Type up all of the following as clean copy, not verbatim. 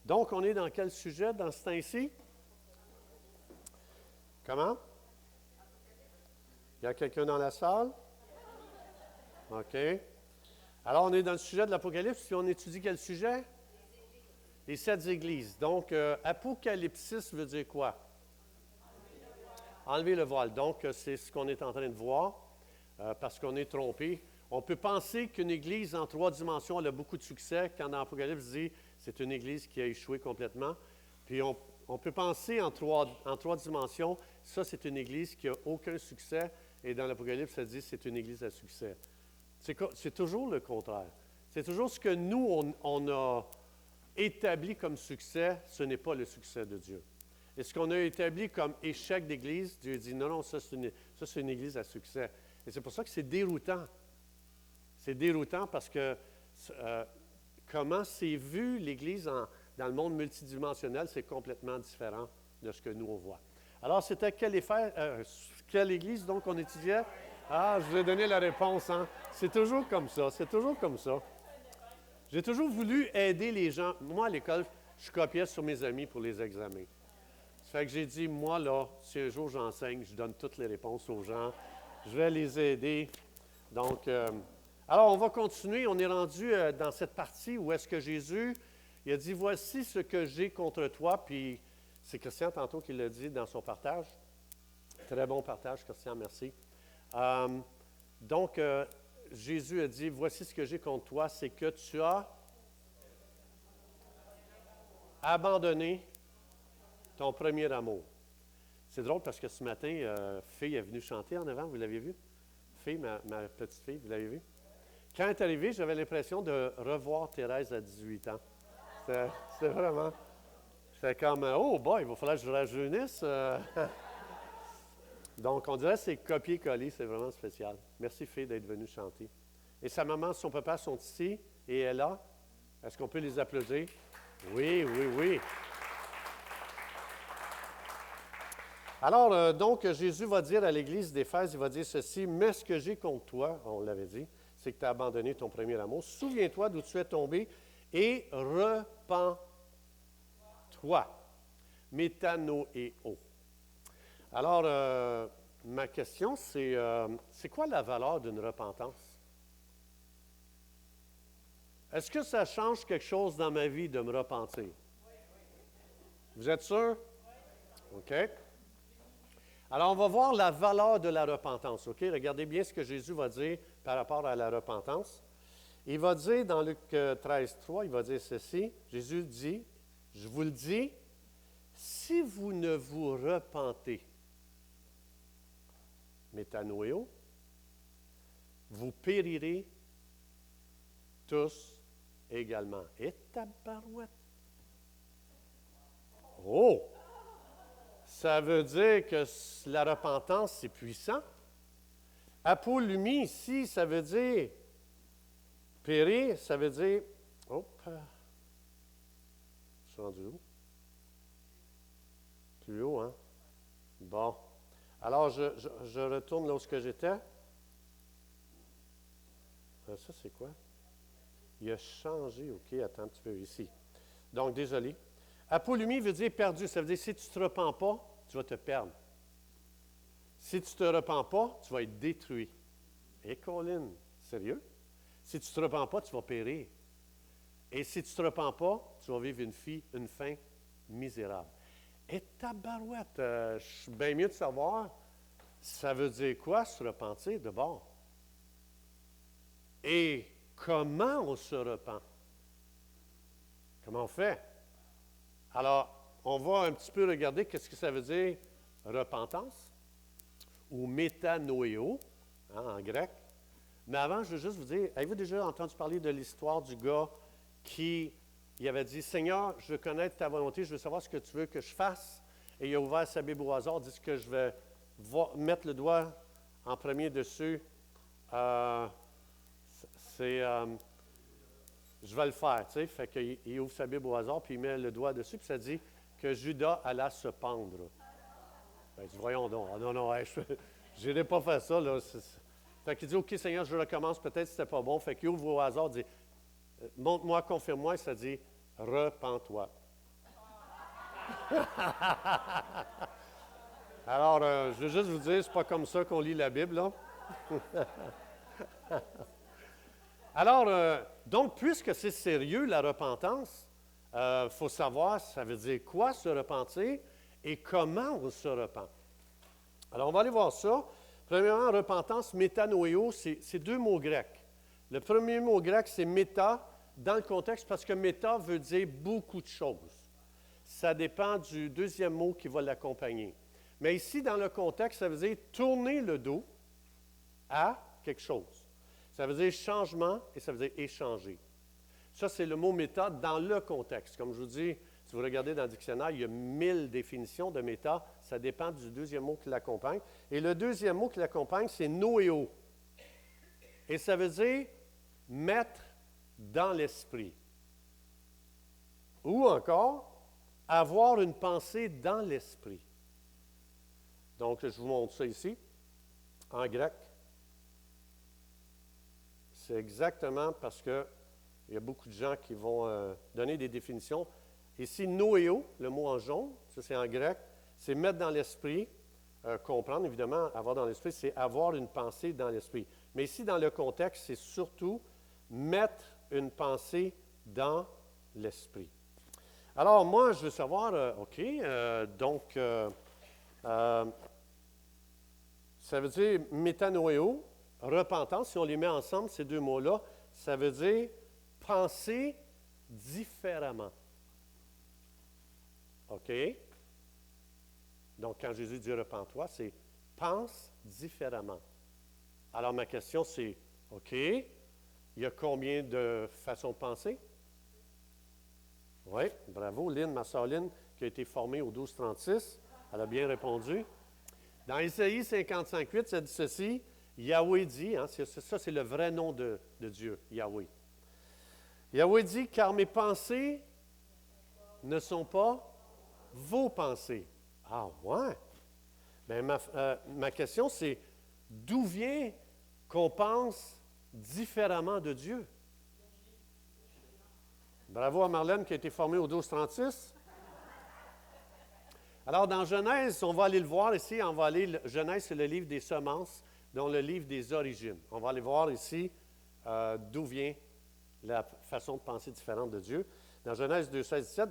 Donc, on est dans quel sujet dans ce temps-ci? Comment? Il y a quelqu'un dans la salle? OK. Alors, on est dans le sujet de l'Apocalypse, puis on étudie quel sujet? Les 7 églises. Donc, apocalypsis veut dire quoi? Enlever le voile. Donc, c'est ce qu'on est en train de voir, parce qu'on est trompé. On peut penser qu'une église en 3 dimensions, elle a beaucoup de succès, quand dans l'Apocalypse dit c'est une église qui a échoué complètement. Puis on peut penser en trois dimensions, ça c'est une église qui n'a aucun succès, et dans l'Apocalypse, ça dit c'est une église à succès. C'est toujours le contraire. C'est toujours ce que nous, on a établi comme succès, ce n'est pas le succès de Dieu. Et ce qu'on a établi comme échec d'église, Dieu dit non, ça c'est une église à succès. Et c'est pour ça que c'est déroutant. C'est déroutant parce que comment c'est vu l'Église dans le monde multidimensionnel, c'est complètement différent de ce que nous on voit. Alors, c'était quelle Église donc on étudiait? Ah, je vous ai donné la réponse, hein? C'est toujours comme ça, c'est toujours comme ça. J'ai toujours voulu aider les gens. Moi, à l'école, je copiais sur mes amis pour les examens. Ça fait que j'ai dit, moi, là, si un jour j'enseigne, je donne toutes les réponses aux gens, je vais les aider. Donc, alors, on va continuer. On est rendu dans cette partie où est-ce que Jésus, il a dit, voici ce que j'ai contre toi. Puis, c'est Christian tantôt qui l'a dit dans son partage. Très bon partage, Christian, merci. Donc, Jésus a dit, voici ce que j'ai contre toi, c'est que tu as abandonné ton premier amour. C'est drôle parce que ce matin, Fille est venue chanter en avant, vous l'avez vu? Fille, ma petite fille, vous l'avez vu? Quand elle est arrivée, j'avais l'impression de revoir Thérèse à 18 ans. C'était vraiment... C'était comme, oh boy, il va falloir que je rajeunisse. Donc, on dirait que c'est copier-coller, c'est vraiment spécial. Merci, Fille, d'être venue chanter. Et sa maman, son papa sont ici, et elle est là. Est-ce qu'on peut les applaudir? Oui, oui, oui. Alors, donc, Jésus va dire à l'Église d'Éphèse, il va dire ceci, « Mais ce que j'ai contre toi, on l'avait dit, c'est que tu as abandonné ton premier amour. Souviens-toi d'où tu es tombé et repens-toi. Métanoéo. » Alors, ma question, c'est quoi la valeur d'une repentance? Est-ce que ça change quelque chose dans ma vie de me repentir? Vous êtes sûr? OK. Alors, on va voir la valeur de la repentance. OK? Regardez bien ce que Jésus va dire par rapport à la repentance. Il va dire dans Luc 13, 3, il va dire ceci. Jésus dit, je vous le dis, si vous ne vous repentez, métanoéo, vous périrez tous également. Et tabarouette! Oh! Ça veut dire que la repentance, c'est puissant. Apolumie, ici, ça veut dire périr, ça veut dire... Hop! Je suis rendu où? Plus haut, hein? Bon. Alors, je retourne là où j'étais. Ça, c'est quoi? Il a changé. OK, attends un petit peu ici. Donc, désolé. Apolumie veut dire perdu. Ça veut dire si tu ne te repens pas, tu vas te perdre. Si tu ne te repens pas, tu vas être détruit. Et Colin, sérieux? Si tu ne te repens pas, tu vas périr. Et si tu ne te repens pas, tu vas vivre une fin misérable. Et tabarouette, je suis bien mieux de savoir, ça veut dire quoi se repentir de bord? Et comment on se repent? Comment on fait? Alors, on va un petit peu regarder qu'est-ce que ça veut dire repentance ou métanoéo, hein, en grec. Mais avant, je veux juste vous dire, avez-vous déjà entendu parler de l'histoire du gars qui il avait dit, « Seigneur, je veux connaître ta volonté, je veux savoir ce que tu veux que je fasse. » Et il a ouvert sa Bible au hasard, dit que je vais mettre le doigt en premier dessus. Je vais le faire, tu sais. Fait qu'il ouvre sa Bible au hasard, puis il met le doigt dessus, puis ça dit que Judas alla se pendre. Ben, dit, voyons donc. Ah, non, je n'irai pas faire ça, là. Fait qu'il dit, OK, Seigneur, je recommence, peut-être que c'était pas bon. Fait qu'il ouvre au hasard, dit, montre-moi, confirme-moi, et ça dit, repens-toi. Alors, je veux juste vous dire, c'est pas comme ça qu'on lit la Bible, là. Alors, donc, puisque c'est sérieux, la repentance, il faut savoir, ça veut dire quoi se repentir et comment on se repent. Alors, on va aller voir ça. Premièrement, repentance, métanoïo, c'est deux mots grecs. Le premier mot grec, c'est méta, dans le contexte, parce que méta veut dire beaucoup de choses. Ça dépend du deuxième mot qui va l'accompagner. Mais ici, dans le contexte, ça veut dire tourner le dos à quelque chose. Ça veut dire changement et ça veut dire échanger. Ça, c'est le mot méta dans le contexte. Comme je vous dis, si vous regardez dans le dictionnaire, il y a 1000 définitions de méta. Ça dépend du deuxième mot qui l'accompagne. Et le deuxième mot qui l'accompagne, c'est noéo. Et ça veut dire mettre dans l'esprit. Ou encore, avoir une pensée dans l'esprit. Donc, je vous montre ça ici, en grec. C'est exactement parce qu'il y a beaucoup de gens qui vont donner des définitions. Ici, noéo, le mot en jaune, ça c'est en grec, c'est mettre dans l'esprit, comprendre évidemment, avoir dans l'esprit, c'est avoir une pensée dans l'esprit. Mais ici, dans le contexte, c'est surtout mettre une pensée dans l'esprit. Alors, moi, je veux savoir, donc, ça veut dire métanoéo, repentance, si on les met ensemble, ces deux mots-là, ça veut dire penser différemment. OK? Donc, quand Jésus dit repens-toi, c'est pense différemment. Alors, ma question, c'est, OK, il y a combien de façons de penser? Oui, bravo, Lynn, ma sœur Lynn, qui a été formée au 1236. Elle a bien répondu. Dans Isaïe 55:8, ça dit ceci, Yahweh dit, hein, ça c'est le vrai nom de Dieu, Yahweh. Yahweh dit, car mes pensées ne sont pas vos pensées. Ah ouais? Bien, ma question c'est, d'où vient qu'on pense différemment de Dieu? Bravo à Marlène qui a été formée au 1236. Alors, dans Genèse, on va aller le voir ici. On va aller, Genèse, c'est le livre des semences, dont le livre des origines. On va aller voir ici d'où vient la façon de penser différente de Dieu. Dans Genèse 2, 16, 17,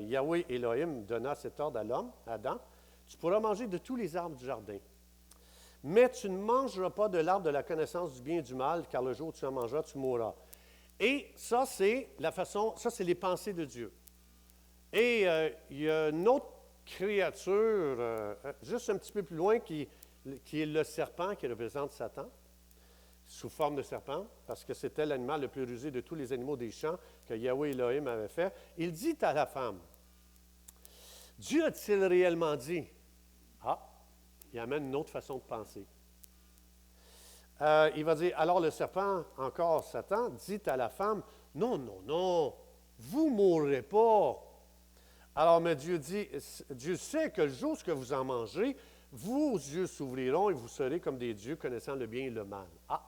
Yahweh Elohim donna cet ordre à l'homme, Adam. Tu pourras manger de tous les arbres du jardin. Mais tu ne mangeras pas de l'arbre de la connaissance du bien et du mal, car le jour où tu en mangeras, tu mourras. Et ça, c'est la façon, ça, c'est les pensées de Dieu. Et il y a une autre créature, juste un petit peu plus loin, qui est le serpent, qui représente Satan, sous forme de serpent, parce que c'était l'animal le plus rusé de tous les animaux des champs que Yahweh Elohim avait fait. Il dit à la femme, Dieu a-t-il réellement dit? Ah, il amène une autre façon de penser. Il va dire, alors le serpent, encore Satan, dit à la femme, non, non, non, vous ne mourrez pas. Alors, mais Dieu dit, Dieu sait que le jour où vous en mangerez, vos yeux s'ouvriront et vous serez comme des dieux connaissant le bien et le mal. Ah.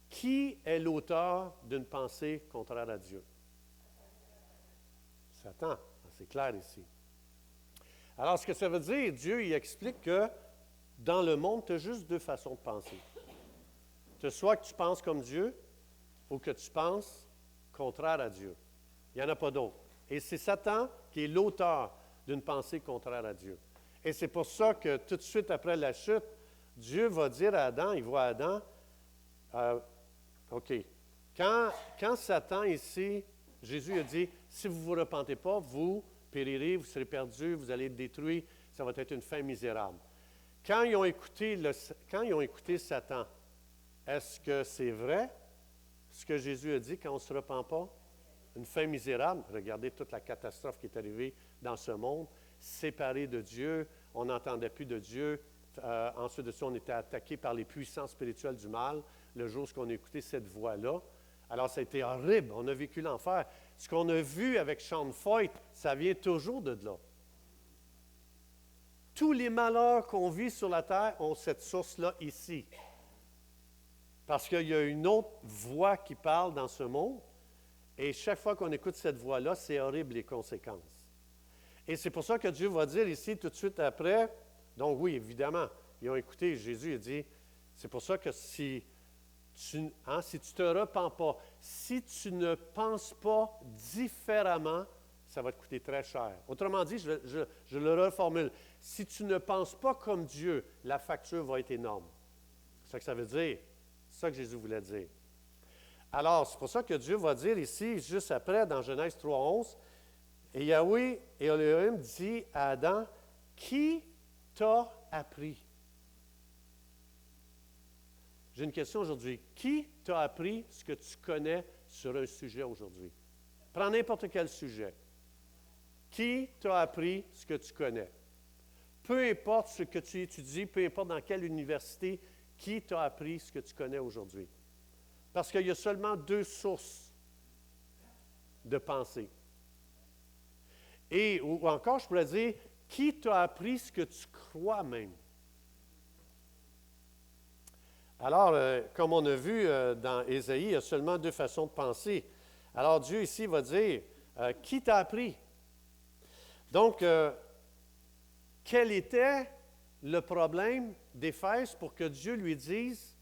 Qui est l'auteur d'une pensée contraire à Dieu? Satan. C'est clair ici. Alors, ce que ça veut dire, Dieu, il explique que dans le monde, tu as juste deux façons de penser. Tu as soit que tu penses comme Dieu ou que tu penses contraire à Dieu. Il n'y en a pas d'autre. Et c'est Satan qui est l'auteur d'une pensée contraire à Dieu. Et c'est pour ça que tout de suite après la chute, Dieu va dire à Adam, il voit Adam, OK, quand Satan ici, Jésus a dit, si vous ne vous repentez pas, vous périrez, vous serez perdus, vous allez être détruits, ça va être une fin misérable. Quand ils ont écouté Satan, est-ce que c'est vrai ce que Jésus a dit quand on ne se repent pas? Une fin misérable. Regardez toute la catastrophe qui est arrivée dans ce monde. Séparés de Dieu, on n'entendait plus de Dieu. Ensuite de ça, on était attaqué par les puissances spirituelles du mal le jour où on a écouté cette voix-là. Alors, ça a été horrible. On a vécu l'enfer. Ce qu'on a vu avec Sean Feucht, ça vient toujours de là. Tous les malheurs qu'on vit sur la terre ont cette source-là ici. Parce qu'il y a une autre voix qui parle dans ce monde. Et chaque fois qu'on écoute cette voix-là, c'est horrible les conséquences. Et c'est pour ça que Dieu va dire ici tout de suite après, donc oui, évidemment, ils ont écouté Jésus, il dit, c'est pour ça que si tu ne te repens pas, si tu ne penses pas différemment, ça va te coûter très cher. Autrement dit, je le reformule, si tu ne penses pas comme Dieu, la facture va être énorme. C'est ça que ça veut dire. C'est ça que Jésus voulait dire. Alors, c'est pour ça que Dieu va dire ici, juste après, dans Genèse 3:11, et Yahweh et Elohim dit à Adam, qui t'a appris? J'ai une question aujourd'hui. Qui t'a appris ce que tu connais sur un sujet aujourd'hui? Prends n'importe quel sujet. Qui t'a appris ce que tu connais? Peu importe ce que tu étudies, peu importe dans quelle université, qui t'a appris ce que tu connais aujourd'hui? Parce qu'il y a seulement deux sources de pensée. Et, ou encore, je pourrais dire, qui t'a appris ce que tu crois même? Alors, comme on a vu dans Ésaïe, il y a seulement deux façons de penser. Alors, Dieu ici va dire, qui t'a appris? Donc, quel était le problème d'Éphèse pour que Dieu lui dise,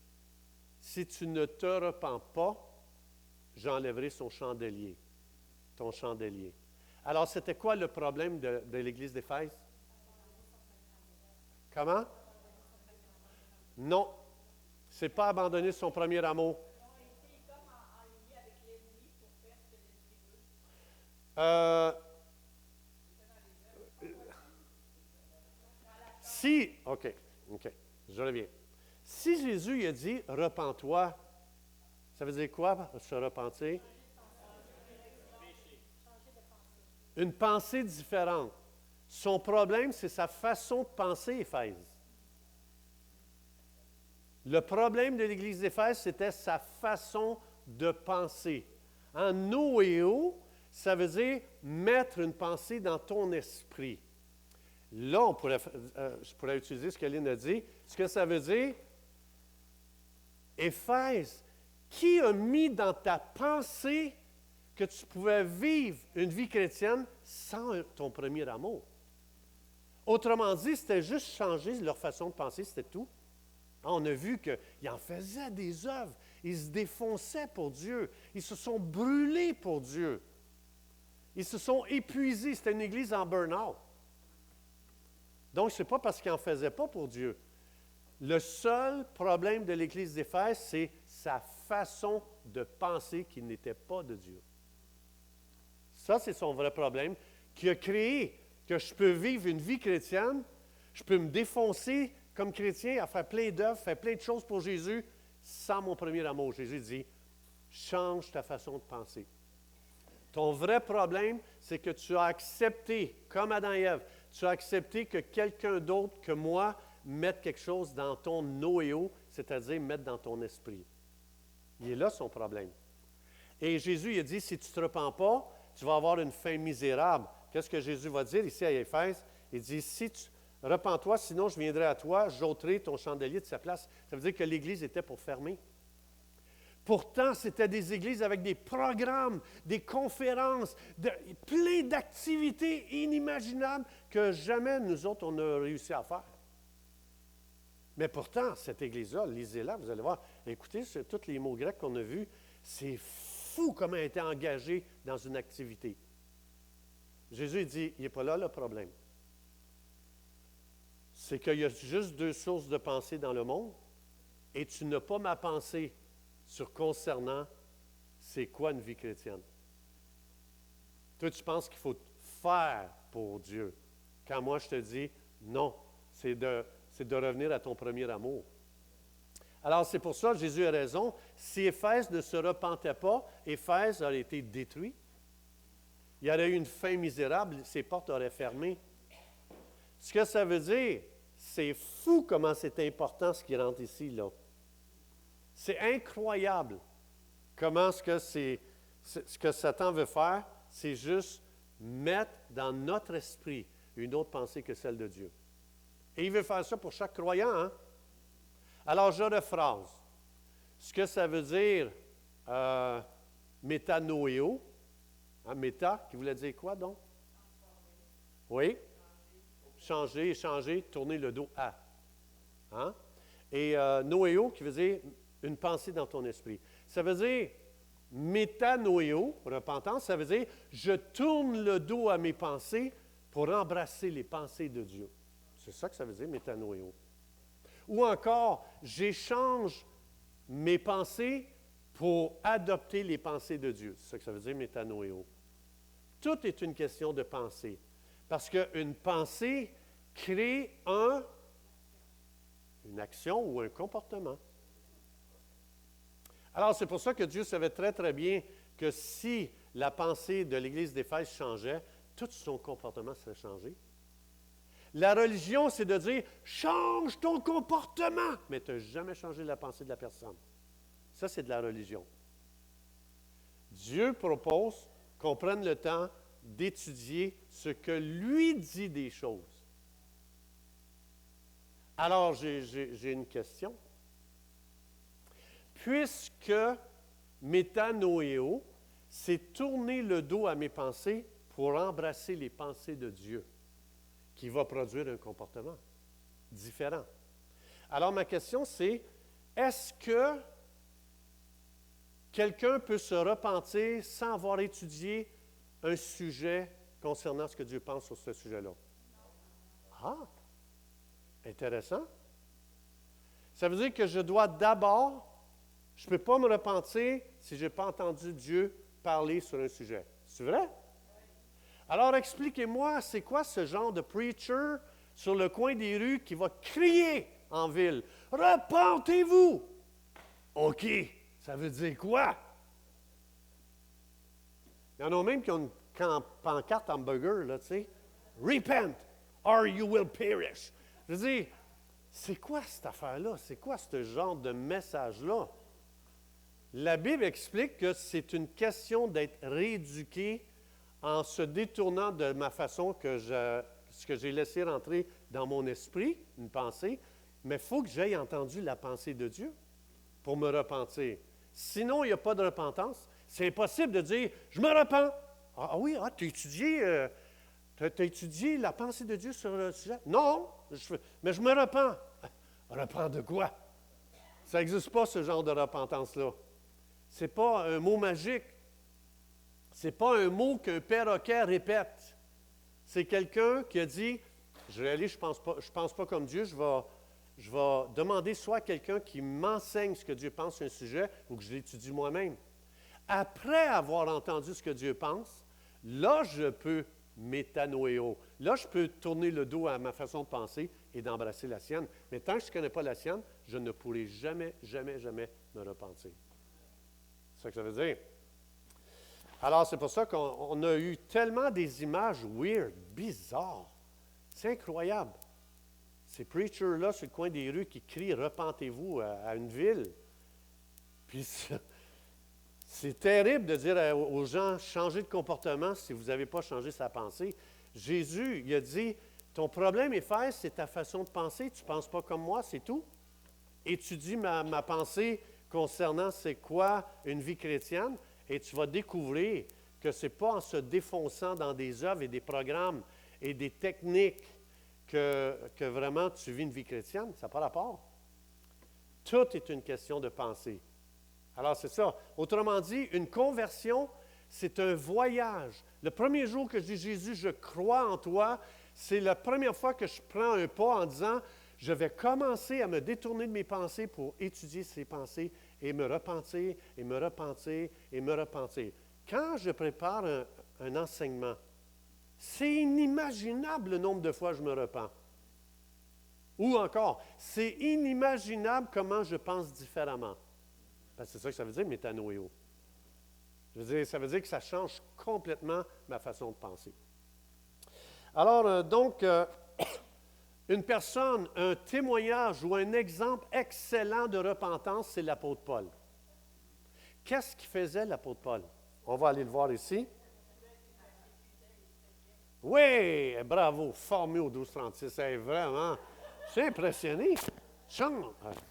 si tu ne te repens pas, j'enlèverai ton chandelier. Alors, c'était quoi le problème de l'Église d'Éphèse? Comment? Non. Ce n'est pas abandonner son premier amour. OK, je reviens. Si Jésus a dit « repens-toi », ça veut dire quoi, se repentir? Une pensée différente. Son problème, c'est sa façon de penser, Éphèse. Le problème de l'Église d'Éphèse, c'était sa façon de penser. En noéo, ça veut dire mettre une pensée dans ton esprit. Là, je pourrais utiliser ce que Lynn a dit. Ce que ça veut dire, Éphèse, qui a mis dans ta pensée que tu pouvais vivre une vie chrétienne sans ton premier amour? Autrement dit, c'était juste changer leur façon de penser, c'était tout. On a vu qu'ils en faisaient des œuvres. Ils se défonçaient pour Dieu. Ils se sont brûlés pour Dieu. Ils se sont épuisés. C'était une église en burn-out. Donc, ce n'est pas parce qu'ils n'en faisaient pas pour Dieu. Le seul problème de l'Église d'Éphèse, c'est sa façon de penser qui n'était pas de Dieu. Ça, c'est son vrai problème, qui a créé que je peux vivre une vie chrétienne, je peux me défoncer comme chrétien à faire plein d'œuvres, faire plein de choses pour Jésus, sans mon premier amour. Jésus dit, change ta façon de penser. Ton vrai problème, c'est que tu as accepté, comme Adam et Ève, tu as accepté que quelqu'un d'autre que moi mette quelque chose dans ton noyau, c'est-à-dire mettre dans ton esprit. Il est là son problème. Et Jésus il a dit, si tu ne te repens pas, tu vas avoir une fin misérable. Qu'est-ce que Jésus va dire ici à Éphèse? Il dit, si tu repens-toi, sinon je viendrai à toi, j'ôterai ton chandelier de sa place. Ça veut dire que l'Église était pour fermer. Pourtant, c'était des églises avec des programmes, des conférences, plein d'activités inimaginables que jamais nous autres, on a réussi à faire. Mais pourtant, cette église-là, lisez-la, vous allez voir, écoutez, tous les mots grecs qu'on a vus, c'est fou comment elle était engagée dans une activité. Jésus dit, il n'est pas là le problème. C'est qu'il y a juste deux sources de pensée dans le monde et tu n'as pas ma pensée sur concernant c'est quoi une vie chrétienne. Toi, tu penses qu'il faut faire pour Dieu. Quand moi, je te dis, non, c'est de revenir à ton premier amour. Alors, c'est pour ça, Jésus a raison. Si Éphèse ne se repentait pas, Éphèse aurait été détruit. Il y aurait eu une fin misérable, ses portes auraient fermé. Ce que ça veut dire, c'est fou comment c'est important ce qui rentre ici, là. C'est incroyable comment ce que Satan veut faire, c'est juste mettre dans notre esprit une autre pensée que celle de Dieu. Et il veut faire ça pour chaque croyant, hein? Alors, je rephrase. Ce que ça veut dire, métanoéo, Hein, méta, qui voulait dire quoi donc? Oui. Changer, échanger, tourner le dos à. Hein? Et noéo, qui veut dire une pensée dans ton esprit. Ça veut dire métanoéo, repentance, ça veut dire je tourne le dos à mes pensées pour embrasser les pensées de Dieu. C'est ça que ça veut dire, métanoéo. Ou encore, j'échange mes pensées pour adopter les pensées de Dieu. C'est ça que ça veut dire, métanoéo. Tout est une question de pensée. Parce qu'une pensée crée une action ou un comportement. Alors, c'est pour ça que Dieu savait très, très bien que si la pensée de l'Église d'Éphèse changeait, tout son comportement serait changé. La religion, c'est de dire « change ton comportement », mais tu n'as jamais changé la pensée de la personne. Ça, c'est de la religion. Dieu propose qu'on prenne le temps d'étudier ce que lui dit des choses. Alors, j'ai une question. Puisque métanoéo, c'est tourner le dos à mes pensées pour embrasser les pensées de Dieu, qui va produire un comportement différent. Alors, ma question, c'est, est-ce que quelqu'un peut se repentir sans avoir étudié un sujet concernant ce que Dieu pense sur ce sujet-là? Ah! Intéressant. Ça veut dire que je dois d'abord, je ne peux pas me repentir si je n'ai pas entendu Dieu parler sur un sujet. C'est vrai? Alors, expliquez-moi, c'est quoi ce genre de preacher sur le coin des rues qui va crier en ville? « Repentez-vous! » OK, ça veut dire quoi? Il y en a même qui ont une pancarte hamburger, là, tu sais. « Repent, or you will perish. » Je veux dire, c'est quoi cette affaire-là? C'est quoi ce genre de message-là? La Bible explique que c'est une question d'être rééduqué en se détournant de ma façon ce que j'ai laissé rentrer dans mon esprit, une pensée, mais il faut que j'aie entendu la pensée de Dieu pour me repentir. Sinon, il n'y a pas de repentance. C'est impossible de dire « je me repens ». Ah oui, tu as étudié la pensée de Dieu sur le sujet? Non, mais je me repens. Repens de quoi? Ça n'existe pas, ce genre de repentance-là. Ce n'est pas un mot magique. Ce n'est pas un mot qu'un perroquet répète. C'est quelqu'un qui a dit, je vais aller, je pense pas comme Dieu, je vais demander soit à quelqu'un qui m'enseigne ce que Dieu pense sur un sujet ou que je l'étudie moi-même. Après avoir entendu ce que Dieu pense, là, je peux métanoéo. Là, je peux tourner le dos à ma façon de penser et d'embrasser la sienne. Mais tant que je ne connais pas la sienne, je ne pourrai jamais, jamais, jamais me repentir. C'est ça que ça veut dire. Alors, c'est pour ça qu'on a eu tellement des images weird, bizarres. C'est incroyable. Ces preachers-là sur le coin des rues qui crient « Repentez-vous » à une ville. Puis c'est terrible de dire aux gens « Changez de comportement si vous n'avez pas changé sa pensée ». Jésus, il a dit « Ton problème, Éphèse, c'est ta façon de penser. Tu ne penses pas comme moi, c'est tout. Étudie ma pensée concernant c'est quoi une vie chrétienne. » Et tu vas découvrir que ce n'est pas en se défonçant dans des œuvres et des programmes et des techniques que vraiment tu vis une vie chrétienne. Ça n'a pas rapport. Tout est une question de pensée. Alors, c'est ça. Autrement dit, une conversion, c'est un voyage. Le premier jour que je dis « Jésus, je crois en toi », c'est la première fois que je prends un pas en disant « Je vais commencer à me détourner de mes pensées pour étudier ces pensées et me repentir, et me repentir, et me repentir. » Quand je prépare un enseignement, c'est inimaginable le nombre de fois que je me repens. Ou encore, c'est inimaginable comment je pense différemment. Parce que c'est ça que ça veut dire, métanoéo. Ça veut dire que ça change complètement ma façon de penser. Alors, une personne, un témoignage ou un exemple excellent de repentance, c'est l'apôtre Paul. Qu'est-ce qu'il faisait, l'apôtre Paul? On va aller le voir ici. Oui, bravo, formé au 1236. C'est vraiment, c'est impressionné.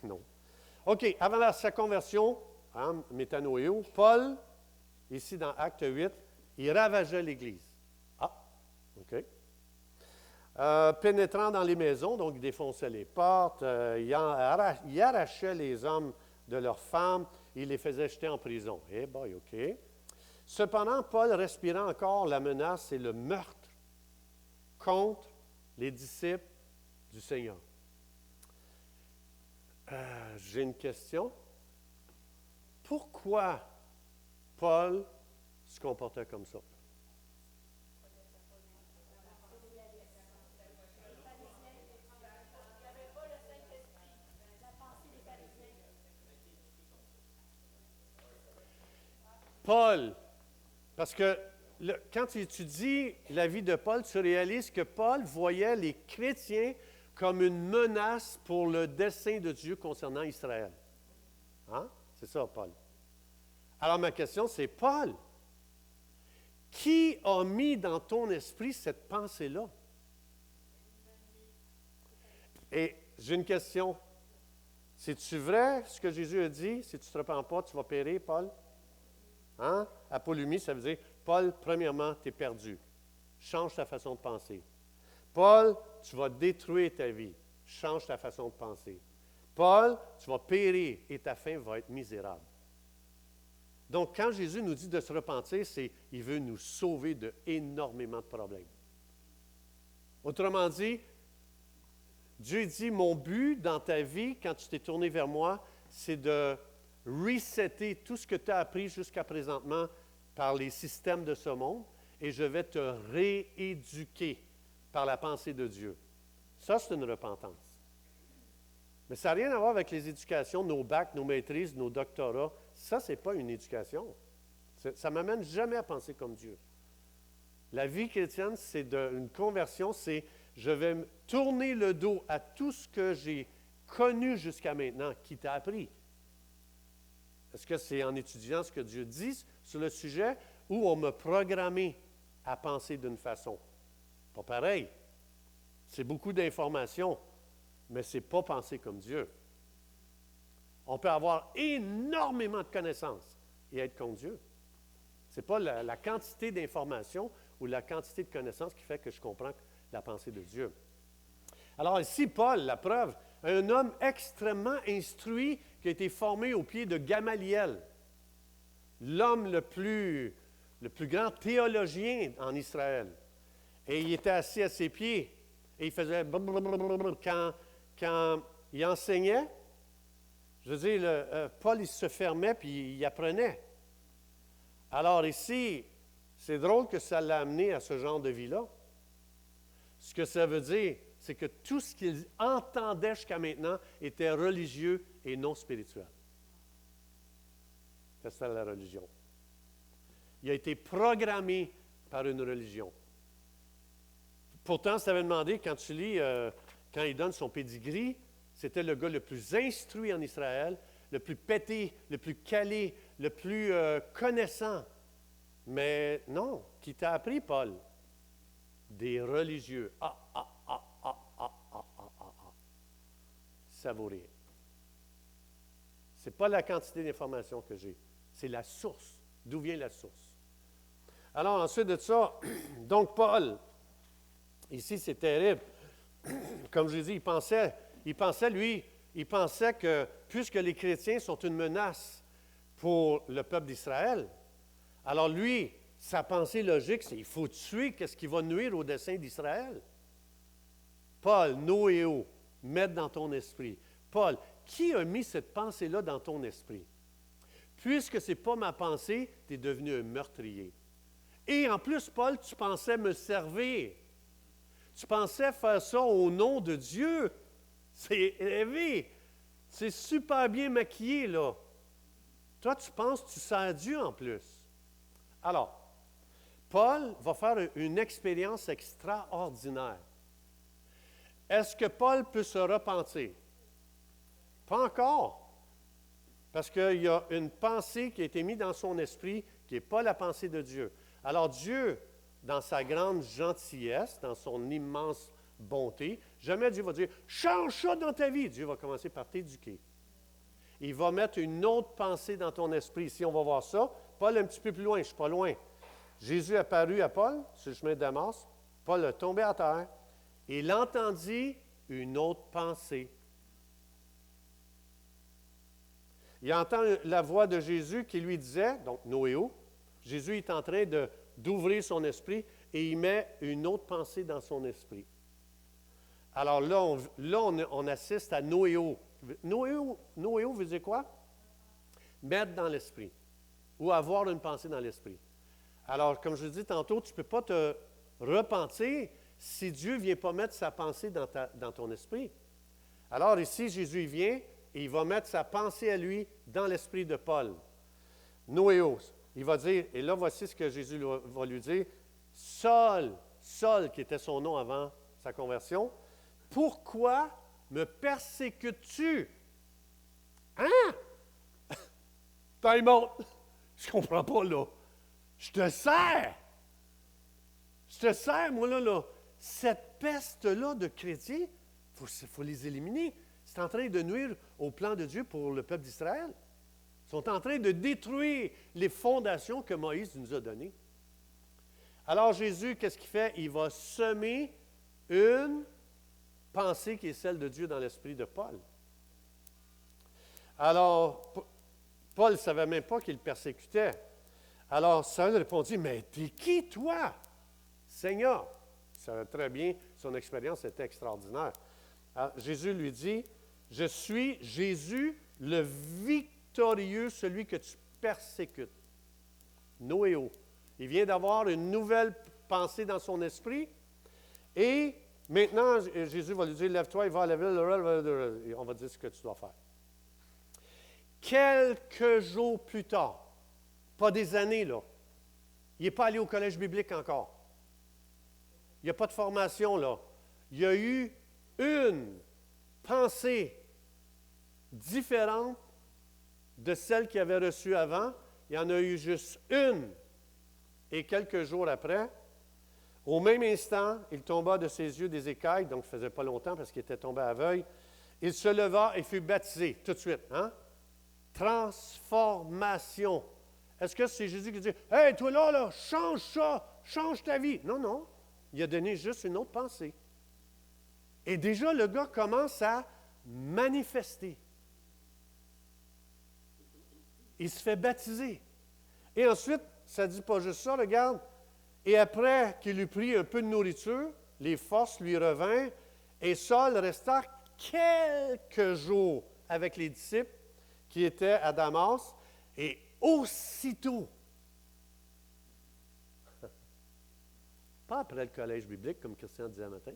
Non. OK, avant sa conversion, métanoéo, Paul, ici dans Acte 8, Il ravageait l'Église. Ah, OK. Pénétrant dans les maisons, donc il défonçait les portes, il arrachait les hommes de leurs femmes, il les faisait jeter en prison. Eh boy, OK. Cependant, Paul respirait encore la menace et le meurtre contre les disciples du Seigneur. J'ai une question. Pourquoi Paul se comportait comme ça? Paul, parce que quand tu étudies la vie de Paul, tu réalises que Paul voyait les chrétiens comme une menace pour le dessein de Dieu concernant Israël. Hein? C'est ça, Paul. Alors ma question, c'est Paul, qui a mis dans ton esprit cette pensée-là? Et j'ai une question. C'est-tu vrai ce que Jésus a dit? Si tu ne te repens pas, tu vas périr, Paul? Hein? Apolumie, ça veut dire, Paul, premièrement, tu es perdu. Change ta façon de penser. Paul, tu vas détruire ta vie. Change ta façon de penser. Paul, tu vas périr et ta fin va être misérable. Donc, quand Jésus nous dit de se repentir, c'est qu'il veut nous sauver de énormément de problèmes. Autrement dit, Dieu dit, mon but dans ta vie, quand tu t'es tourné vers moi, c'est de resetter tout ce que tu as appris jusqu'à présentement par les systèmes de ce monde et je vais te rééduquer par la pensée de Dieu. Ça, c'est une repentance. Mais ça n'a rien à voir avec les éducations, nos bacs, nos maîtrises, nos doctorats. Ça, ce n'est pas une éducation. Ça ne m'amène jamais à penser comme Dieu. La vie chrétienne, c'est une conversion, c'est je vais tourner le dos à tout ce que j'ai connu jusqu'à maintenant, qui t'a appris. Est-ce que c'est en étudiant ce que Dieu dit sur le sujet ou on m'a programmé à penser d'une façon? Pas pareil. C'est beaucoup d'informations, mais ce n'est pas penser comme Dieu. On peut avoir énormément de connaissances et être comme Dieu. Ce n'est pas la quantité d'informations ou la quantité de connaissances qui fait que je comprends la pensée de Dieu. Alors ici, Paul, la preuve, un homme extrêmement instruit qui a été formé au pied de Gamaliel, l'homme le plus grand théologien en Israël. Et il était assis à ses pieds et il faisait quand il enseignait. Je veux dire, Paul, il se fermait puis il apprenait. Alors ici, c'est drôle que ça l'a amené à ce genre de vie-là. Ce que ça veut dire, c'est que tout ce qu'il entendait jusqu'à maintenant était religieux et non spirituel. C'est ça la religion. Il a été programmé par une religion. Pourtant, ça avait demandé, quand tu lis, quand il donne son pedigree, c'était le gars le plus instruit en Israël, le plus pété, le plus calé, le plus connaissant. Mais non, qui t'a appris, Paul? Des religieux. Ça vaut rien. Ce n'est pas la quantité d'informations que j'ai, c'est la source. D'où vient la source? Alors, ensuite de ça, donc Paul, ici c'est terrible. Comme je l'ai dit, il pensait que puisque les chrétiens sont une menace pour le peuple d'Israël, alors lui, sa pensée logique, c'est qu'il faut tuer ce qui va nuire au dessein d'Israël. Paul, Noéo, mettre dans ton esprit. Paul, qui a mis cette pensée-là dans ton esprit? Puisque ce n'est pas ma pensée, tu es devenu un meurtrier. Et en plus, Paul, tu pensais me servir. Tu pensais faire ça au nom de Dieu. C'est élevé. C'est super bien maquillé, là. Toi, tu penses que tu sers Dieu en plus. Alors, Paul va faire une expérience extraordinaire. Est-ce que Paul peut se repentir? Pas encore. Parce qu'il y a une pensée qui a été mise dans son esprit qui n'est pas la pensée de Dieu. Alors Dieu, dans sa grande gentillesse, dans son immense bonté, jamais Dieu va dire « Change ça dans ta vie ». Dieu va commencer par t'éduquer. Il va mettre une autre pensée dans ton esprit. Ici, on va voir ça. Paul un petit peu plus loin, je ne suis pas loin. Jésus apparut à Paul sur le chemin de Damas. Paul est tombé à terre et il entendit une autre pensée. Il entend la voix de Jésus qui lui disait, donc Noéo, Jésus est en train d'ouvrir son esprit et il met une autre pensée dans son esprit. Alors là, on assiste à Noéo. Noéo veut dire quoi? Mettre dans l'esprit ou avoir une pensée dans l'esprit. Alors, comme je vous dis tantôt, tu ne peux pas te repentir si Dieu ne vient pas mettre sa pensée dans ton esprit. Alors ici, Jésus vient et il va mettre sa pensée à lui dans l'esprit de Paul. Noéo, il va dire, et là voici ce que Jésus va lui dire, Saul, qui était son nom avant sa conversion, pourquoi me persécutes-tu? Hein? Time out! Je ne comprends pas, là. Je te sers, moi, là. Cette peste-là de chrétiens, il faut les éliminer. C'est en train de nuire au plan de Dieu pour le peuple d'Israël. Ils sont en train de détruire les fondations que Moïse nous a données. Alors Jésus, qu'est-ce qu'il fait? Il va semer une pensée qui est celle de Dieu dans l'esprit de Paul. Alors, Paul ne savait même pas qu'il persécutait. Alors Saül répondit, « Mais t'es qui, toi? Seigneur! » Il savait très bien, son expérience était extraordinaire. Alors, Jésus lui dit, « Je suis Jésus, le victorieux, celui que tu persécutes. » Noéo. Il vient d'avoir une nouvelle pensée dans son esprit. Et maintenant, Jésus va lui dire, « Lève-toi et va à la ville. » Et on va dire ce que tu dois faire. Quelques jours plus tard, pas des années, là. Il n'est pas allé au collège biblique encore. Il n'y a pas de formation, là. Il y a eu une pensée différente de celle qu'il avait reçue avant. Il y en a eu juste une. Et quelques jours après, au même instant, il tomba de ses yeux des écailles, donc ça ne faisait pas longtemps parce qu'il était tombé aveugle. Il se leva et fut baptisé tout de suite. Hein? Transformation. Est-ce que c'est Jésus qui dit « Hey, toi là, change ça, change ta vie. » Non, non. Il a donné juste une autre pensée. Et déjà, le gars commence à manifester. Il se fait baptiser. Et ensuite, ça ne dit pas juste ça, regarde. Et après qu'il eut pris un peu de nourriture, les forces lui revinrent, et Saul resta quelques jours avec les disciples qui étaient à Damas, et aussitôt, pas après le collège biblique, comme Christian disait un matin,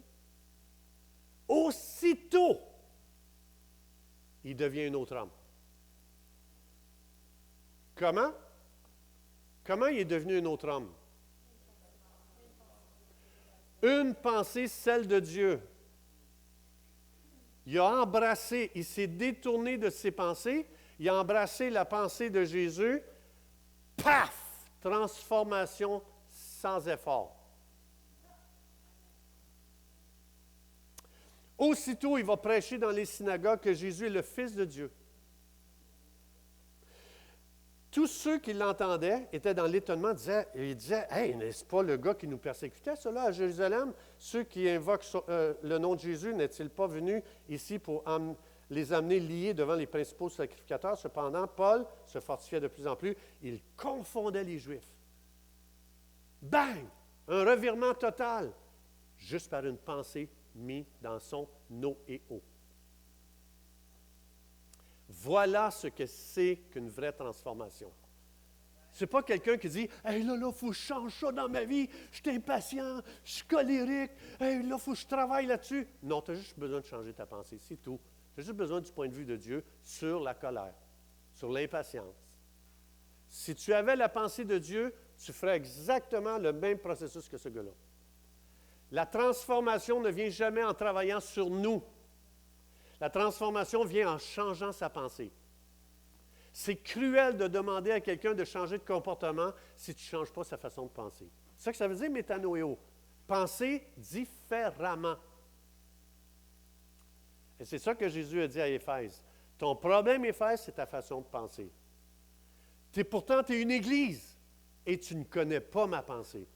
aussitôt, il devient un autre homme. Comment? Comment il est devenu un autre homme? Une pensée, celle de Dieu. Il a embrassé, il s'est détourné de ses pensées, il a embrassé la pensée de Jésus. Paf! Transformation sans effort. Aussitôt, il va prêcher dans les synagogues que Jésus est le Fils de Dieu. Tous ceux qui l'entendaient étaient dans l'étonnement, ils disaient « Hey, n'est-ce pas le gars qui nous persécutait, cela, à Jérusalem? Ceux qui invoquent le nom de Jésus, n'est-il pas venu ici pour les amener liés devant les principaux sacrificateurs? » Cependant, Paul se fortifiait de plus en plus. Il confondait les Juifs. Bang! Un revirement total, juste par une pensée mise dans son Noéo. Voilà ce que c'est qu'une vraie transformation. Ce n'est pas quelqu'un qui dit « Hey, là, il faut que je change ça dans ma vie, je suis impatient, je suis colérique, hey, là, il faut que je travaille là-dessus. » Non, tu as juste besoin de changer ta pensée, c'est tout. Tu as juste besoin du point de vue de Dieu sur la colère, sur l'impatience. Si tu avais la pensée de Dieu, tu ferais exactement le même processus que ce gars-là. La transformation ne vient jamais en travaillant sur nous. La transformation vient en changeant sa pensée. C'est cruel de demander à quelqu'un de changer de comportement si tu ne changes pas sa façon de penser. C'est ça que ça veut dire, métanoïo. Penser différemment. Et c'est ça que Jésus a dit à Éphèse. Ton problème, Éphèse, c'est ta façon de penser. Pourtant, tu es une église. et tu ne connais pas ma pensée.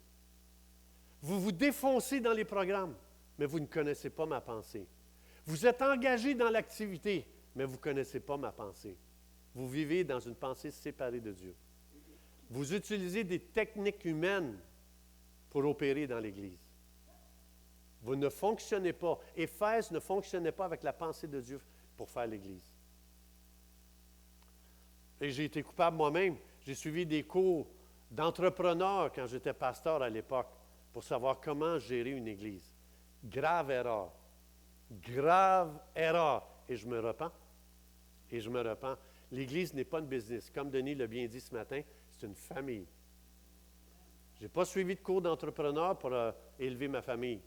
Vous vous défoncez dans les programmes, mais vous ne connaissez pas ma pensée. Vous êtes engagé dans l'activité, mais vous ne connaissez pas ma pensée. Vous vivez dans une pensée séparée de Dieu. Vous utilisez des techniques humaines pour opérer dans l'Église. Vous ne fonctionnez pas. Éphèse ne fonctionnait pas avec la pensée de Dieu pour faire l'Église. Et j'ai été coupable moi-même. J'ai suivi des cours d'entrepreneur quand j'étais pasteur à l'époque pour savoir comment gérer une Église. Grave erreur. Grave erreur. Et je me repens. Et je me repens. L'Église n'est pas une business. Comme Denis l'a bien dit ce matin, c'est une famille. Je n'ai pas suivi de cours d'entrepreneur pour élever ma famille.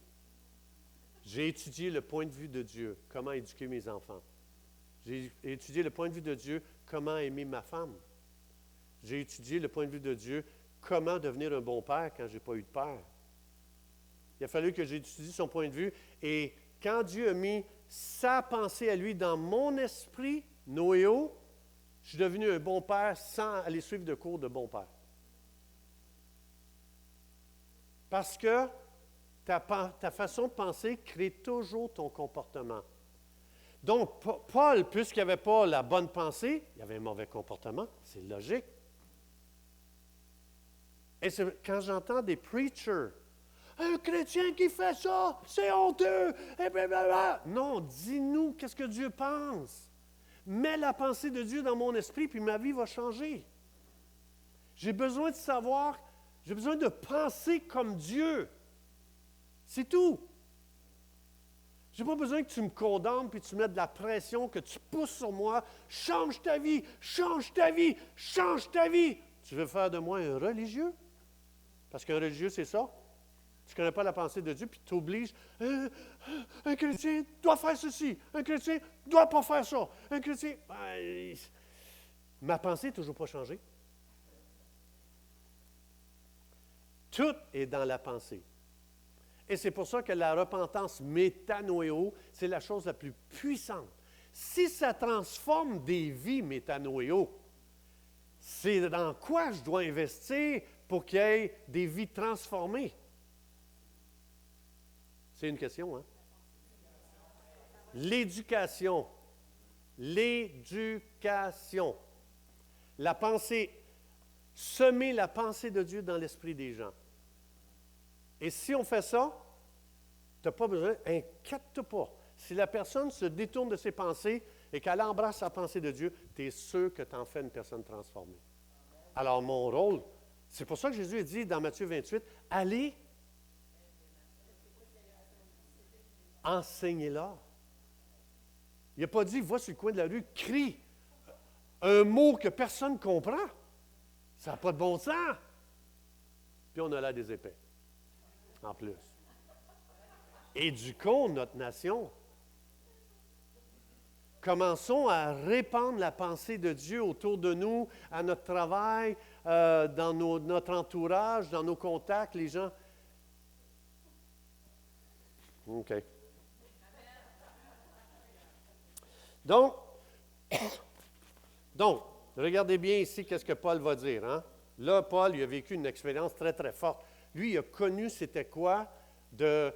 J'ai étudié le point de vue de Dieu, comment éduquer mes enfants. J'ai étudié le point de vue de Dieu, comment aimer ma femme. J'ai étudié le point de vue de Dieu, comment devenir un bon père quand je n'ai pas eu de père. Il a fallu que j'étudie son point de vue. Et quand Dieu a mis sa pensée à lui dans mon esprit, Noéo, je suis devenu un bon père sans aller suivre de cours de bon père. Parce que ta façon de penser crée toujours ton comportement. Donc, Paul, puisqu'il n'avait pas la bonne pensée, il avait un mauvais comportement, c'est logique. Et quand j'entends des preachers, un chrétien qui fait ça, c'est honteux, et blablabla. Non, dis-nous qu'est-ce que Dieu pense. Mets la pensée de Dieu dans mon esprit, puis ma vie va changer. J'ai besoin de savoir, j'ai besoin de penser comme Dieu. C'est tout. Je n'ai pas besoin que tu me condamnes puis tu mettes de la pression, que tu pousses sur moi. Change ta vie, change ta vie, change ta vie. Tu veux faire de moi un religieux? Parce qu'un religieux, c'est ça. Tu ne connais pas la pensée de Dieu puis tu t'obliges. Un chrétien doit faire ceci. Un chrétien ne doit pas faire ça. Un chrétien. Ma pensée n'a toujours pas changé. Tout est dans la pensée. Et c'est pour ça que la repentance métanoéo, c'est la chose la plus puissante. Si ça transforme des vies métanoéo, c'est dans quoi je dois investir pour qu'il y ait des vies transformées? C'est une question, hein? L'éducation. L'éducation. La pensée. Semer la pensée de Dieu dans l'esprit des gens. Et si on fait ça, tu n'as pas besoin, inquiète-toi pas. Si la personne se détourne de ses pensées et qu'elle embrasse la pensée de Dieu, tu es sûr que tu en fais une personne transformée. Alors, mon rôle, c'est pour ça que Jésus a dit dans Matthieu 28, allez, enseignez-leur. Il n'a pas dit, va sur le coin de la rue, crie un mot que personne ne comprend. Ça n'a pas de bon sens. Puis on a là des épais. En plus. Éduquons notre nation. Commençons à répandre la pensée de Dieu autour de nous, à notre travail, dans notre entourage, dans nos contacts, les gens. OK. Donc, regardez bien ici qu'est-ce que Paul va dire. Hein? Là, Paul, il a vécu une expérience très, très forte. Lui, il a connu c'était quoi de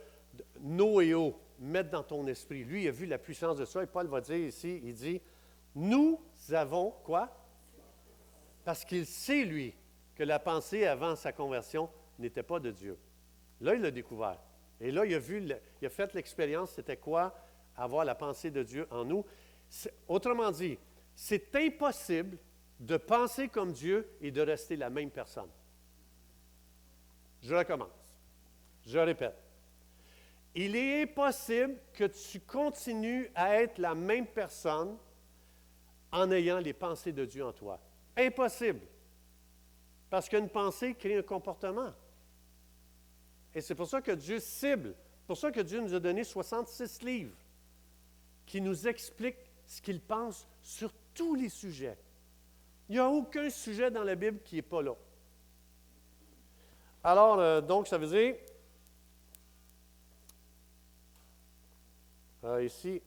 Noéo, mettre dans ton esprit. Lui, il a vu la puissance de ça. Et Paul va dire ici, il dit, nous avons quoi? Parce qu'il sait, lui, que la pensée avant sa conversion n'était pas de Dieu. Là, il l'a découvert. Et là, il a fait l'expérience, c'était quoi? Avoir la pensée de Dieu en nous. Autrement dit, c'est impossible de penser comme Dieu et de rester la même personne. Je recommence. Je répète. Il est impossible que tu continues à être la même personne en ayant les pensées de Dieu en toi. Impossible. Parce qu'une pensée crée un comportement. Et c'est pour ça que Dieu cible. C'est pour ça que Dieu nous a donné 66 livres qui nous expliquent ce qu'il pense sur tous les sujets. Il n'y a aucun sujet dans la Bible qui n'est pas là. Alors, donc, ça veut dire, ici,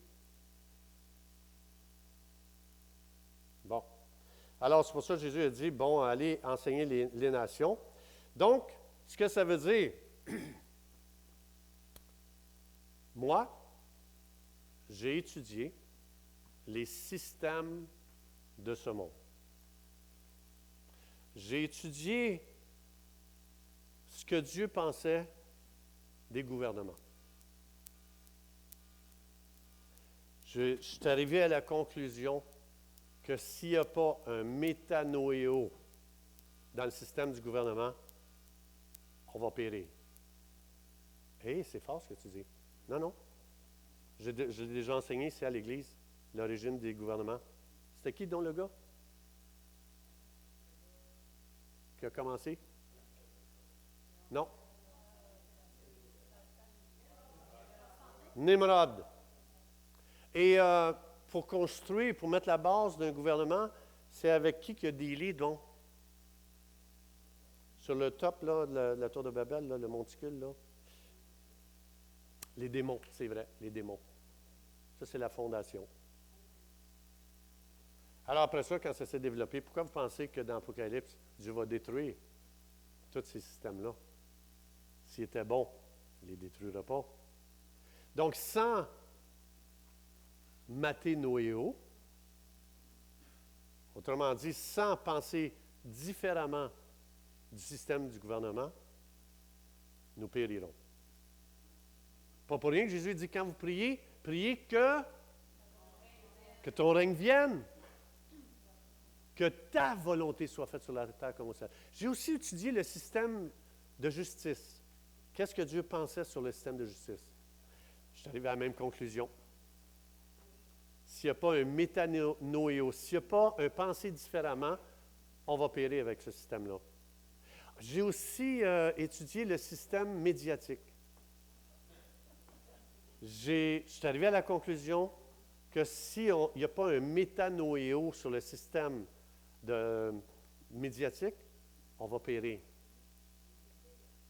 bon, Alors, c'est pour ça que Jésus a dit, bon, allez enseigner les nations. Donc, ce que ça veut dire, moi, j'ai étudié les systèmes de ce monde. J'ai étudié ce que Dieu pensait des gouvernements. Je suis arrivé à la conclusion que s'il n'y a pas un métanoéo dans le système du gouvernement, on va périr. Hé, c'est fort ce que tu dis. Non, non. Je l'ai déjà enseigné ici à l'Église, l'origine des gouvernements. C'était qui, donc, le gars? Qui a commencé? Non. Nimrod. Et pour construire, pour mettre la base d'un gouvernement, c'est avec qui a dealé, donc? Sur le top, là, de la tour de Babel, là, le monticule, là. Les démons, c'est vrai, les démons. Ça, c'est la fondation. Alors après ça, quand ça s'est développé, pourquoi vous pensez que dans l'Apocalypse, Dieu va détruire tous ces systèmes-là? S'il était bon, il ne les détruira pas. Donc, sans maténoéo, autrement dit, sans penser différemment du système du gouvernement, nous périrons. Pas pour rien que Jésus dit, quand vous priez, priez que ton règne vienne, que ta volonté soit faite sur la terre comme au ciel. J'ai aussi étudié le système de justice. Qu'est-ce que Dieu pensait sur le système de justice? Je suis arrivé à la même conclusion. S'il n'y a pas un métanoéo, s'il n'y a pas un penser différemment, on va périr avec ce système-là. J'ai aussi étudié le système médiatique. Je suis arrivé à la conclusion que s'il n'y a pas un métanoéo sur le système médiatique, on va périr.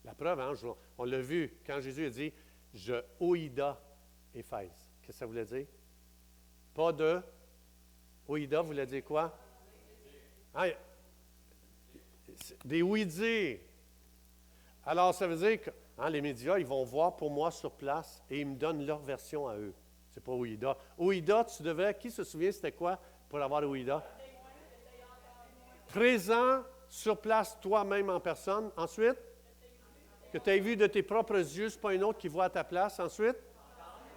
La preuve, hein, on l'a vu quand Jésus a dit « Je oïda Éphèse ». Qu'est-ce que ça voulait dire? Pas de oïda voulait dire quoi? Ah, des oui-dire. Alors, ça veut dire que les médias, ils vont voir pour moi sur place et ils me donnent leur version à eux. C'est pas oïda. Oïda, tu devrais... Qui se souvient c'était quoi pour avoir oïda? Présent sur place toi-même en personne. Ensuite, que tu aies vu de tes propres yeux, ce n'est pas un autre qui voit à ta place. Ensuite,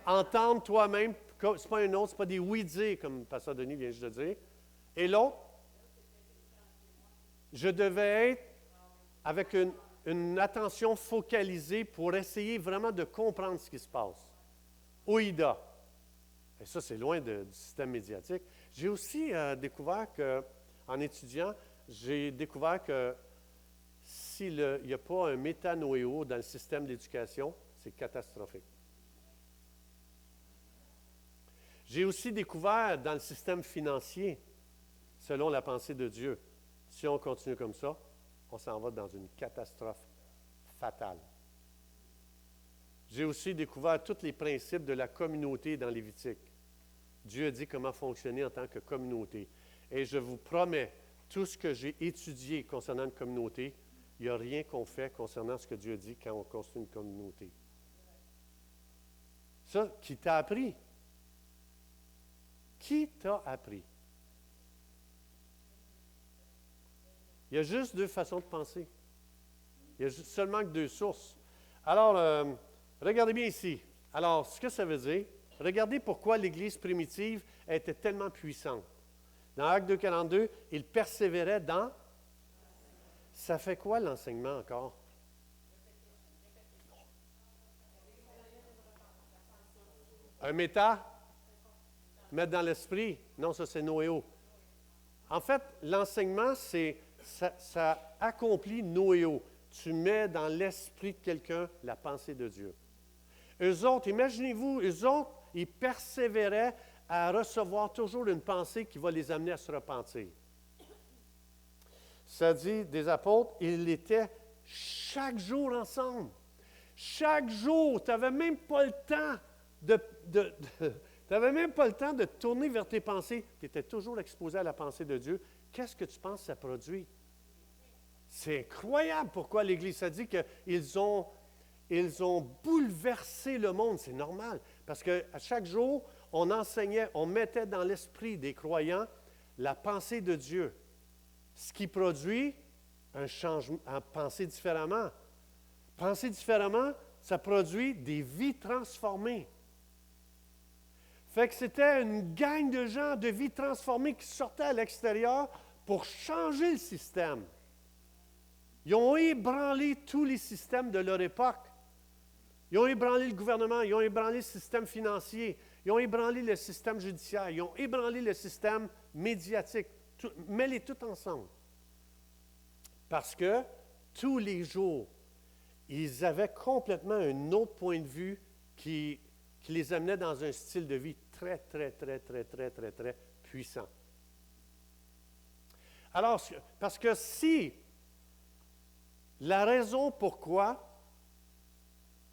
entendre toi-même, ce n'est pas un autre, ce n'est pas des oui-dire, comme Pasteur Denis vient juste de dire. Et l'autre, je devais être avec une attention focalisée pour essayer vraiment de comprendre ce qui se passe. Oïda. Et ça, c'est loin du système médiatique. J'ai aussi découvert en étudiant, j'ai découvert que s'il n'y a pas un métanoéo dans le système d'éducation, c'est catastrophique. J'ai aussi découvert dans le système financier, selon la pensée de Dieu, si on continue comme ça, on s'en va dans une catastrophe fatale. J'ai aussi découvert tous les principes de la communauté dans Lévitique. Dieu a dit comment fonctionner en tant que communauté. Et je vous promets, tout ce que j'ai étudié concernant une communauté, il n'y a rien qu'on fait concernant ce que Dieu dit quand on construit une communauté. Ça, qui t'a appris? Qui t'a appris? Il y a juste deux façons de penser. Il y a seulement que deux sources. Alors, regardez bien ici. Alors, ce que ça veut dire, regardez pourquoi l'Église primitive était tellement puissante. Dans Actes 2,42, il persévérait dans... Ça fait quoi l'enseignement encore? Un méta? Mettre dans l'esprit? Non, ça c'est noéo. En fait, l'enseignement, ça accomplit noéo. Tu mets dans l'esprit de quelqu'un la pensée de Dieu. Eux autres, imaginez-vous, eux autres, ils persévéraient à recevoir toujours une pensée qui va les amener à se repentir. Ça dit des apôtres, ils étaient chaque jour ensemble. Chaque jour, tu n'avais même pas le temps tu n'avais même pas le temps de te tourner vers tes pensées. Tu étais toujours exposé à la pensée de Dieu. qu'est-ce que tu penses que ça produit? C'est incroyable pourquoi l'Église a dit qu'ils ont bouleversé le monde. C'est normal, parce qu'à chaque jour, on enseignait, on mettait dans l'esprit des croyants la pensée de Dieu, ce qui produit un changement, à penser différemment. Penser différemment, ça produit des vies transformées. Fait que c'était une gang de gens, de vies transformées qui sortaient à l'extérieur pour changer le système. Ils ont ébranlé tous les systèmes de leur époque. Ils ont ébranlé le gouvernement, ils ont ébranlé le système financier, ils ont ébranlé le système judiciaire, ils ont ébranlé le système médiatique. Mets-les tous ensemble. Parce que tous les jours, ils avaient complètement un autre point de vue qui les amenait dans un style de vie très, très, très, très, très, très, très puissant. Alors, parce que si la raison pourquoi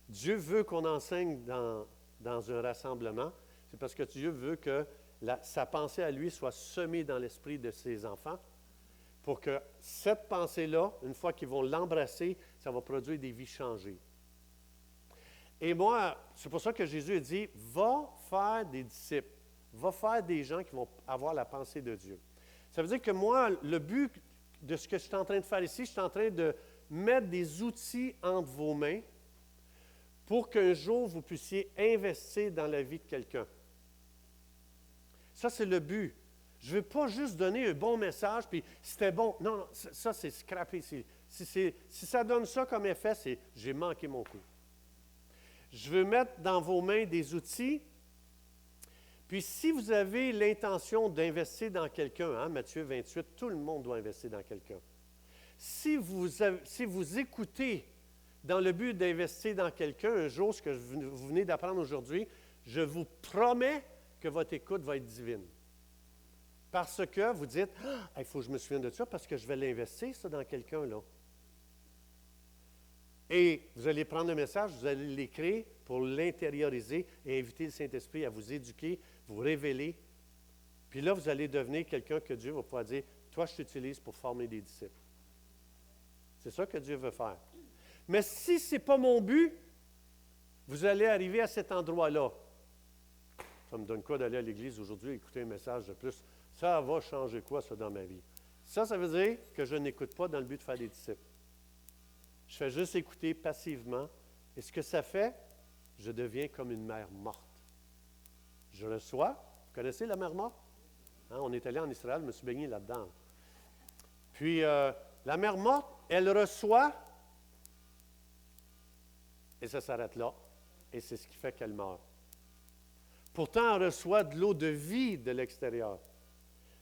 Dieu veut qu'on enseigne dans un rassemblement, c'est parce que Dieu veut que sa pensée à lui soit semée dans l'esprit de ses enfants, pour que cette pensée-là, une fois qu'ils vont l'embrasser, ça va produire des vies changées. Et moi, c'est pour ça que Jésus a dit, va faire des disciples, va faire des gens qui vont avoir la pensée de Dieu. Ça veut dire que moi, le but de ce que je suis en train de faire ici, je suis en train de mettre des outils entre vos mains pour qu'un jour, vous puissiez investir dans la vie de quelqu'un. Ça, c'est le but. Je ne veux pas juste donner un bon message, puis c'était bon. Non, non, ça, c'est scrappé. Si ça donne ça comme effet, c'est j'ai manqué mon coup. Je veux mettre dans vos mains des outils. Puis si vous avez l'intention d'investir dans quelqu'un, Matthieu 28, tout le monde doit investir dans quelqu'un. Si vous écoutez dans le but d'investir dans quelqu'un, un jour, ce que vous venez d'apprendre aujourd'hui, je vous promets que votre écoute va être divine. Parce que vous dites, il faut que je me souvienne de ça parce que je vais l'investir, ça, dans quelqu'un, là. Et vous allez prendre le message, vous allez l'écrire pour l'intérioriser et inviter le Saint-Esprit à vous éduquer, vous révéler. Puis là, vous allez devenir quelqu'un que Dieu va pouvoir dire, toi, je t'utilise pour former des disciples. C'est ça que Dieu veut faire. Mais si ce n'est pas mon but, vous allez arriver à cet endroit-là. Ça me donne quoi d'aller à l'église aujourd'hui et écouter un message de plus? Ça va changer quoi, ça, dans ma vie? Ça veut dire que je n'écoute pas dans le but de faire des disciples. Je fais juste écouter passivement. Et ce que ça fait, je deviens comme une mer morte. Je reçois. Vous connaissez la mer morte? On est allé en Israël, je me suis baigné là-dedans. Puis, la mer morte, elle reçoit, et ça s'arrête là. Et c'est ce qui fait qu'elle meurt. Pourtant, elle reçoit de l'eau de vie de l'extérieur.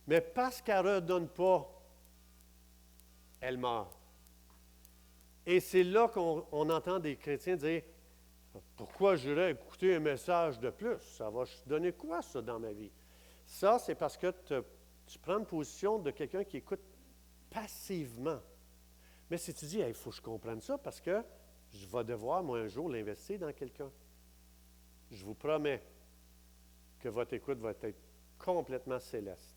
Mais parce qu'elle ne redonne pas, elle meurt. Et c'est là qu'on entend des chrétiens dire, pourquoi j'irais écouter un message de plus? Ça va donner quoi, ça, dans ma vie? Ça, c'est parce que tu prends une position de quelqu'un qui écoute passivement. Mais si tu dis, il faut que je comprenne ça parce que je vais devoir, moi, un jour, l'investir dans quelqu'un. Je vous promets que votre écoute va être complètement céleste.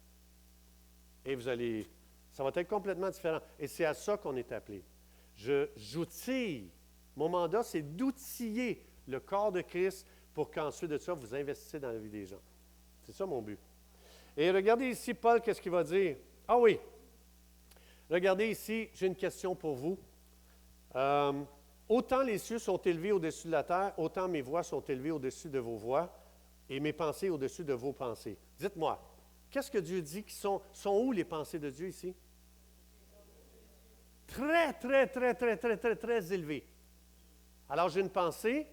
Et ça va être complètement différent. Et c'est à ça qu'on est appelé. J'outille. Mon mandat, c'est d'outiller le corps de Christ pour qu'ensuite de ça, vous investissiez dans la vie des gens. C'est ça mon but. Et regardez ici, Paul, qu'est-ce qu'il va dire? Ah oui! Regardez ici, j'ai une question pour vous. Autant les cieux sont élevés au-dessus de la terre, autant mes voix sont élevées au-dessus de vos voix et mes pensées au-dessus de vos pensées. Dites-moi, qu'est-ce que Dieu dit? Sont où les pensées de Dieu ici? Très, très, très, très, très, très, très élevées. Alors, j'ai une pensée.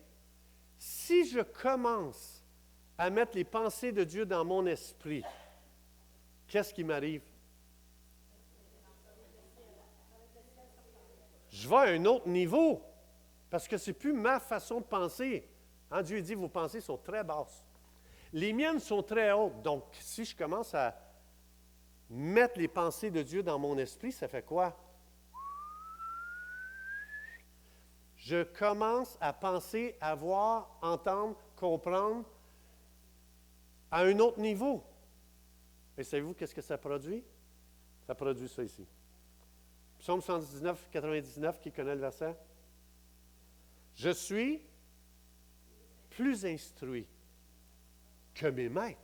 Si je commence à mettre les pensées de Dieu dans mon esprit, qu'est-ce qui m'arrive? Je vais à un autre niveau, parce que ce n'est plus ma façon de penser. Dieu dit, vos pensées sont très basses. Les miennes sont très hautes. Donc, si je commence à mettre les pensées de Dieu dans mon esprit, ça fait quoi? Je commence à penser, à voir, entendre, comprendre à un autre niveau. Et savez-vous qu'est-ce que ça produit? Ça produit ça ici. Psaume 119, 99, qui connaît le verset? Je suis plus instruit que mes maîtres.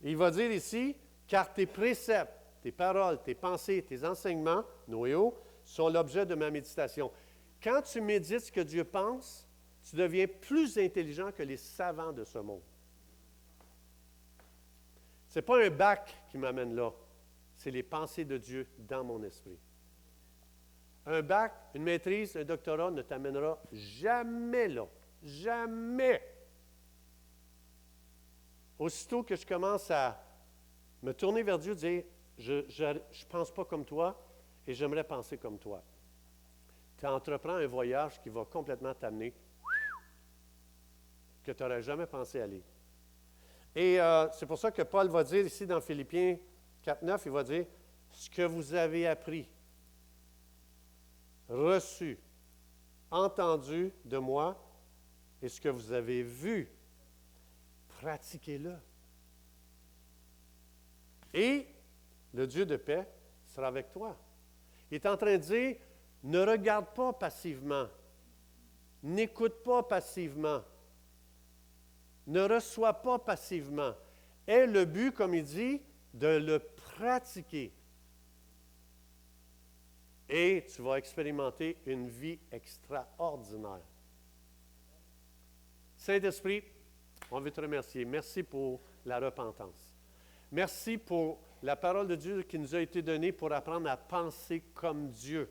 Il va dire ici, car tes préceptes, tes paroles, tes pensées, tes enseignements, Noéo, sont l'objet de ma méditation. Quand tu médites ce que Dieu pense, tu deviens plus intelligent que les savants de ce monde. Ce n'est pas un bac qui m'amène là, c'est les pensées de Dieu dans mon esprit. Un bac, une maîtrise, un doctorat ne t'amènera jamais là. Jamais. Aussitôt que je commence à me tourner vers Dieu, dire, je ne pense pas comme toi et j'aimerais penser comme toi. Tu entreprends un voyage qui va complètement t'amener que tu n'aurais jamais pensé aller. Et c'est pour ça que Paul va dire ici dans Philippiens 4.9, il va dire, ce que vous avez appris, reçu, entendu de moi, et ce que vous avez vu, pratiquez-le. Et le Dieu de paix sera avec toi. Il est en train de dire, ne regarde pas passivement, n'écoute pas passivement, ne reçois pas passivement. Aie le but, comme il dit, de le pratiquer. Et tu vas expérimenter une vie extraordinaire. Saint-Esprit, on veut te remercier. Merci pour la repentance. Merci pour la parole de Dieu qui nous a été donnée pour apprendre à penser comme Dieu.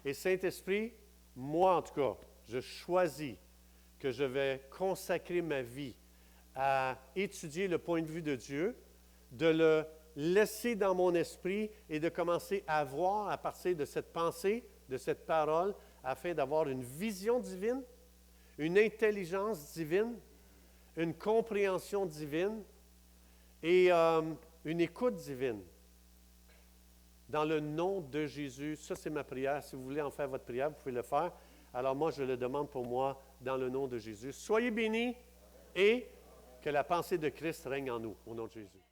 Et Saint-Esprit, moi en tout cas, je choisis que je vais consacrer ma vie à étudier le point de vue de Dieu, de le laisser dans mon esprit et de commencer à voir à partir de cette pensée, de cette parole, afin d'avoir une vision divine, une intelligence divine, une compréhension divine et une écoute divine. Dans le nom de Jésus, ça c'est ma prière. Si vous voulez en faire votre prière, vous pouvez le faire. Alors moi, je le demande pour moi dans le nom de Jésus. Soyez bénis et que la pensée de Christ règne en nous, au nom de Jésus.